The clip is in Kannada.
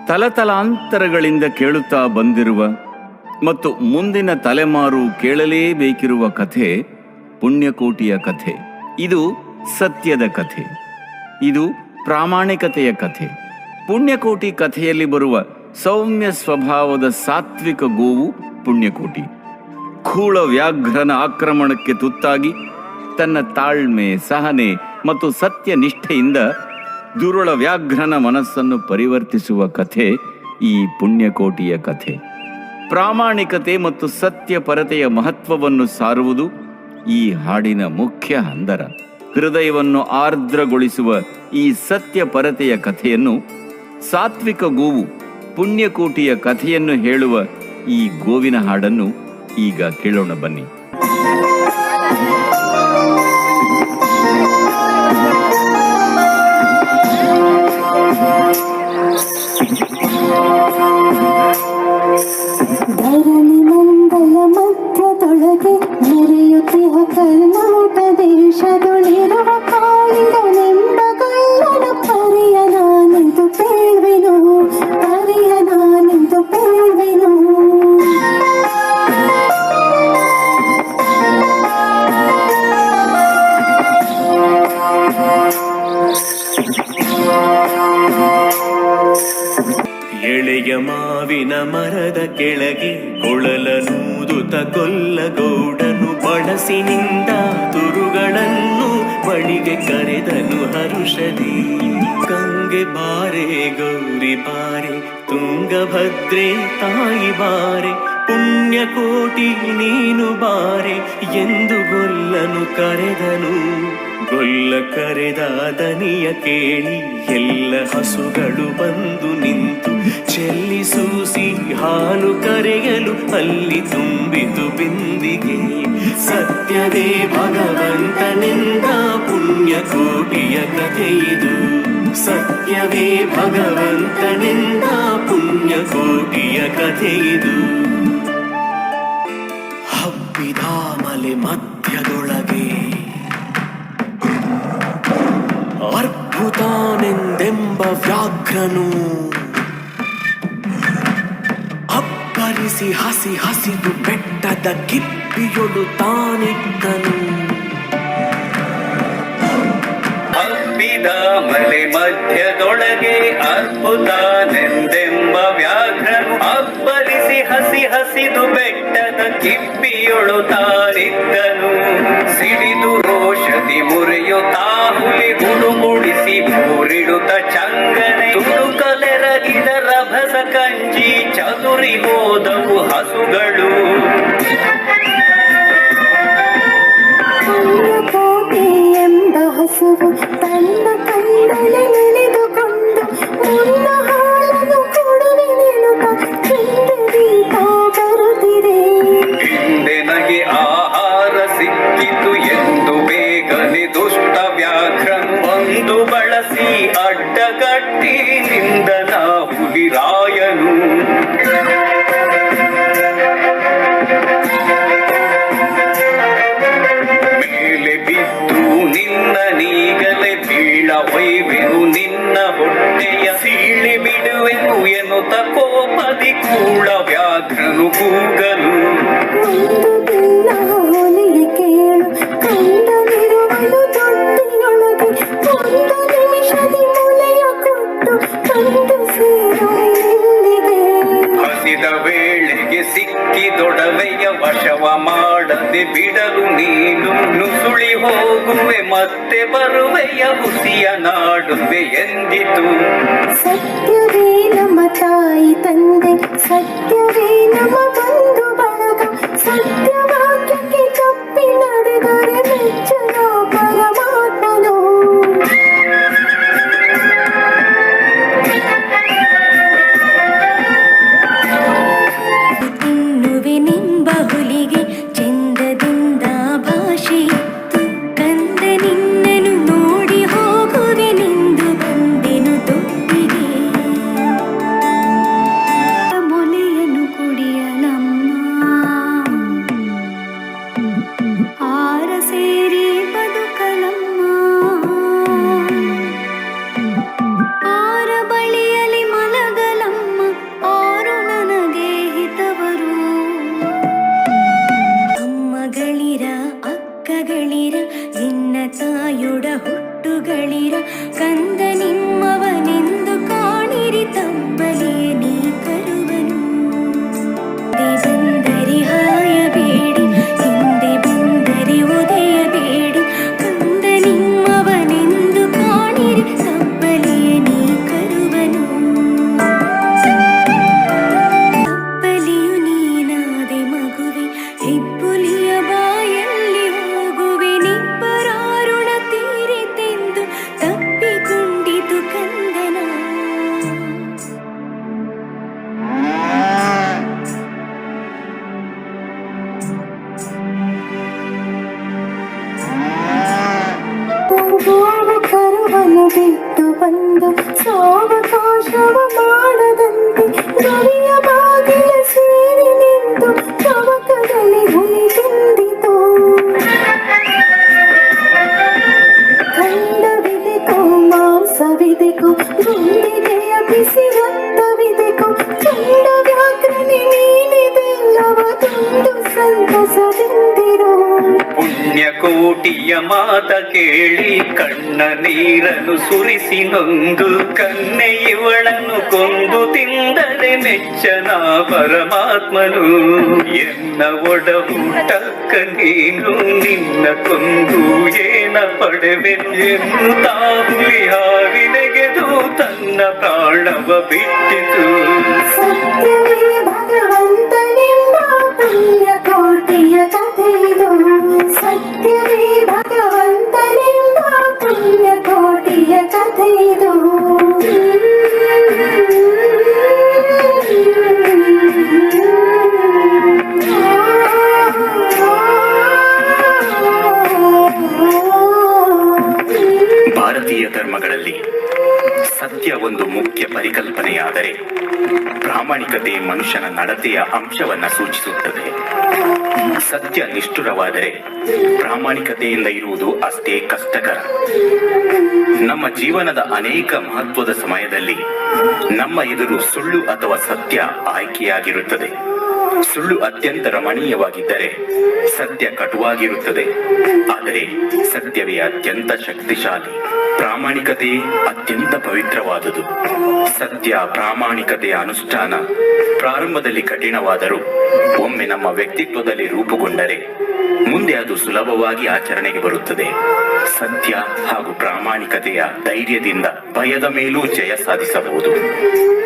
ತಲತಲಾಂತರಗಳಿಂದ ಕೇಳುತ್ತಾ ಬಂದಿರುವ ಮತ್ತು ಮುಂದಿನ ತಲೆಮಾರು ಕೇಳಲೇಬೇಕಿರುವ ಕಥೆ ಪುಣ್ಯಕೋಟಿಯ ಕಥೆ. ಇದು ಸತ್ಯದ ಕಥೆ, ಇದು ಪ್ರಾಮಾಣಿಕತೆಯ ಕಥೆ. ಪುಣ್ಯಕೋಟಿ ಕಥೆಯಲ್ಲಿ ಬರುವ ಸೌಮ್ಯ ಸ್ವಭಾವದ ಸಾತ್ವಿಕ ಗೋವು ಪುಣ್ಯಕೋಟಿ. ಖೂಳ ವ್ಯಾಘ್ರನ ಆಕ್ರಮಣಕ್ಕೆ ತುತ್ತಾಗಿ ತನ್ನ ತಾಳ್ಮೆ, ಸಹನೆ ಮತ್ತು ಸತ್ಯ ನಿಷ್ಠೆಯಿಂದ ದುರುಳ ವ್ಯಾಘ್ರನ ಮನಸ್ಸನ್ನು ಪರಿವರ್ತಿಸುವ ಕಥೆ ಈ ಪುಣ್ಯಕೋಟಿಯ ಕಥೆ. ಪ್ರಾಮಾಣಿಕತೆ ಮತ್ತು ಸತ್ಯಪರತೆಯ ಮಹತ್ವವನ್ನು ಸಾರುವುದು ಈ ಹಾಡಿನ ಮುಖ್ಯ ಹಂದರ. ಹೃದಯವನ್ನು ಆರ್ದ್ರಗೊಳಿಸುವ ಈ ಸತ್ಯಪರತೆಯ ಕಥೆಯನ್ನು, ಸಾತ್ವಿಕ ಗೋವು ಪುಣ್ಯಕೋಟಿಯ ಕಥೆಯನ್ನು ಹೇಳುವ ಈ ಗೋವಿನ ಹಾಡನ್ನು ಈಗ ಕೇಳೋಣ ಬನ್ನಿ. ಧರಣಿ ಮಂಡಲ ಮಧ್ಯದೊಳಗೆ ಮೆರೆಯುತ್ತಿಹ ಕರ್ನಾಟ ದೇಶದೊಳಿರುವ ಕಾಳಿಂಗನೆಂಬಗಲ್ಲನ ಪರಿಯ ನಾನೆಂದು ಪೇಳ್ವೆನು, ಪರಿಯ ನಾನೆಂದು ಪೇಳ್ವೆನು. ಎಳೆಯ ಮಾವಿನ ಮರದ ಕೆಳಗೆ ಕೊಳಲನೂದುತ ಗೊಲ್ಲಗೌಡನು ಬಳಸಿನಿಂದ ತುರುಗಳನ್ನು ಬಳಿಗೆ ಕರೆದನು ಹರುಷದಿ. ಗಂಗೆ ಬಾರೆ ಗೌರಿ ಬಾರೆ, ತುಂಗಭದ್ರೆ ತಾಯಿ ಬಾರೆ, ಪುಣ್ಯಕೋಟಿ ನೀನು ಬಾರೆ ಎಂದು ಗೊಲ್ಲನು ಕರೆದನು. ಗೊಲ್ಲ ಕರೆದ ದನಿಯ ಕೇಳಿ ಎಲ್ಲ ಹಸುಗಳು ಬಂದು ನಿಂತು ಚೆಲ್ಲಿಸೂಸಿ ಹಾಲು ಕರೆಯಲು ಅಲ್ಲಿ ತುಂಬಿತು ಬಿಂದಿಗೆ. ಸತ್ಯವೇ ಭಗವಂತನೆಂದ ಪುಣ್ಯಕೋಟಿಯ ಕಥೆಯಿದು, ಸತ್ಯವೇ ಭಗವಂತನೆಂದ ಪುಣ್ಯಕೋಟಿಯ ಕಥೆಯಿದು. ಹಬ್ಬಿದ ಮಲೆ ಮಧ್ಯದೊಳಗೆ ಅರ್ಭುತಾನೆಂದೆಂಬ ವ್ಯಾಘ್ರನು ಅಬ್ಬರಿಸಿ ಹಸಿ ಹಸಿದು ಬೆಟ್ಟದ ಕಿಪ್ಪಿಯೊಳು ತಾನಿದ್ದನು. ಹಬ್ಬಿದ ಮಲೆ ಮಧ್ಯದೊಳಗೆ ಅದ್ಭುತಾನೆಂದೆಂಬ ವ್ಯಾಘ್ರನು ಅಬ್ಬರಿಸಿ ಹಸಿ ಹಸಿದು ಬೆಟ್ಟದ ಕಿಪ್ಪಿಯೊಳು ತಾನಿದ್ದನು. ಸಿಡಿದು ರೋಷದಿ ಮುರಿಯುತ್ತಾ ಹುಲಿ ಗುಡುಗುಡಿಸಿ ಬೋರಿಡುತ್ತ ಚಂಗನೆ ತುಡುಕಲೆರಗಿದ ರಭಸ ಕಂಜಿ ಚದುರಿ ಹೋದವು ಹಸುಗಳು. ಪುಣ್ಯಕೋಟಿ ಎಂಬ ಹಸುವು ತನ್ನ ಕಂಡಲೆ ನೆನೆದುಕೊಂಡು ಮುನ್ನ ಹಾಲನ್ನು ಕೊಡುವೆನೆನುತ ಹಿಂದೆದೀತಾ ಬರುತ್ತಿದೆ. ಹಿಂದೆ ನಗೆ ಆಹಾರ ಸಿಕ್ಕಿತು ಎಂದು ಬೇಗನೆ ದುಷ್ಟ ವ್ಯಾಘ್ರನು ಒಂದು ಬಳಸಿ ಅಡ್ಡಗಟ್ಟಿ ನಿಂದನ ಹುಲಿರಾಯನು. ಮೇಲೆ ಬಿದ್ದು ನಿನ್ನ ನೀಗಲೆ ಬೀಳ ಒಯ್ವೆನು ನಿನ್ನ ಹೊಟ್ಟೆಯ ಸೀಳಿ ಬಿಡುವೆನು ಎನ್ನುತ್ತ ಕೋಪದಿ ಕೂಳ ವ್ಯಾಘ್ರನು ಕೂಗಲು. ಒಂದು ದಿನ ಹೋಲಿಗೆ ಕೇಳು ಕಂಡನಿರುವಳು ತೊಟ್ಟಿಯೊಳಗೆ, ಒಂದು ನಿಮಿಷದಿ ಮೊಲೆಯ ಕೊಟ್ಟು ಕಂಡು ಸೇರು ಇಲ್ಲಿಗೆ. ಹಸಿದ ವೇಳೆಗೆ ಸಿಕ್ಕಿದೊಡವೆಯ ವಶವ ಮಾಡದೆ ಬಿಡಲು ನೀನು ನುಸುಳಿ ಹೋಗುವೆ ಮತ್ತೆ ಬರುವೆಯ ಹುಸಿಯ ನಾಡುವೆ ಎಂದಿತು. ಸತ್ಯವೇ ನಮ್ಮ ತಾಯಿ ತಂದೆ, ಸತ್ಯವೇ ನಮ್ಮ ಬಂಧು ಬಳಗ, ಸತ್ಯವಾಕ್ಯಕ್ಕೆ ತಪ್ಪಿ ನಡೆದರೆ ಮೆಚ್ಚನ ಪರಮಾತ್ಮನು. ತಿನ್ನುವೆ ನಿಂಬ ಹುಲಿಗೆ ಚಂದದಿಂದ ಭಾಷೆಯಿತ್ತು, ಕಂದ ನಿನ್ನನು ನೋಡಿ ಹೋಗುವೆ ನಿಂದು ಬಂದೆನು ತೊಪ್ಪಿಗೆ. ಪುಣ್ಯಕೋಟಿಯ ಮಾತ ಕೇಳಿ ಕಣ್ಣ ನೀರನ್ನು ಸುರಿಸಿ ನೊಂದು ಕನ್ನೆ ಇವಳನ್ನು ಕೊಂದು ತಿಂದರೆ ಮೆಚ್ಚನ ಪರಮಾತ್ಮನು. ಎನ್ನ ಒಡ ಹುಟ್ಟಕ್ಕ ನೀನು ನಿನ್ನ ಕೊಂದು ಏನ ಪಡೆವೆ ಎನ್ನುತ್ತಾ ಹುಲಿ ಹಾವಿನೆಗೆದು ತನ್ನ ಪ್ರಾಣವ ಬಿಟ್ಟಿತು. ಸತ್ಯವೇ ಭಗವಂತನೆಂಬ ಪುಣ್ಯಕೋಟಿಯ ಕಥೆಯಿದು. ಸತ್ಯವೇ ಭಗವಂತನೆಂಬ ಪುಣ್ಯಕೋಟಿಯ ಕಥೆಯಿದು. ಭಾರತೀಯ ಧರ್ಮಗಳಲ್ಲಿ ಸತ್ಯ ಒಂದು ಮುಖ್ಯ ಪರಿಕಲ್ಪನೆಯಾದರೆ ಪ್ರಾಮಾಣಿಕತೆ ಮನುಷ್ಯನ ನಡತೆಯ ಅಂಶವನ್ನ ಸೂಚಿಸುತ್ತದೆ. ಸತ್ಯ ನಿಷ್ಠುರವಾದರೆ ಪ್ರಾಮಾಣಿಕತೆಯಿಂದ ಇರುವುದು ಅಷ್ಟೇ ಕಷ್ಟಕರ. ನಮ್ಮ ಜೀವನದ ಅನೇಕ ಮಹತ್ವದ ಸಮಯದಲ್ಲಿ ನಮ್ಮ ಎದುರು ಸುಳ್ಳು ಅಥವಾ ಸತ್ಯ ಆಯ್ಕೆಯಾಗಿರುತ್ತದೆ. ಸುಳ್ಳು ಅತ್ಯಂತ ರಮಣೀಯವಾಗಿದ್ದರೆ ಸತ್ಯ ಕಟುವಾಗಿರುತ್ತದೆ. ಆದರೆ ಸತ್ಯವೇ ಅತ್ಯಂತ ಶಕ್ತಿಶಾಲಿ, ಪ್ರಾಮಾಣಿಕತೆ ಅತ್ಯಂತ ಪವಿತ್ರವಾದುದು. ಸತ್ಯ ಪ್ರಾಮಾಣಿಕತೆಯ ಅನುಷ್ಠಾನ ಪ್ರಾರಂಭದಲ್ಲಿ ಕಠಿಣವಾದರೂ ಒಮ್ಮೆ ನಮ್ಮ ವ್ಯಕ್ತಿತ್ವದಲ್ಲಿ ರೂಪುಗೊಂಡರೆ ಮುಂದೆ ಅದು ಸುಲಭವಾಗಿ ಆಚರಣೆಗೆ ಬರುತ್ತದೆ. ಸತ್ಯ ಹಾಗೂ ಪ್ರಾಮಾಣಿಕತೆಯ ಧೈರ್ಯದಿಂದ ಭಯದ ಮೇಲೂ ಜಯ ಸಾಧಿಸಬಹುದು.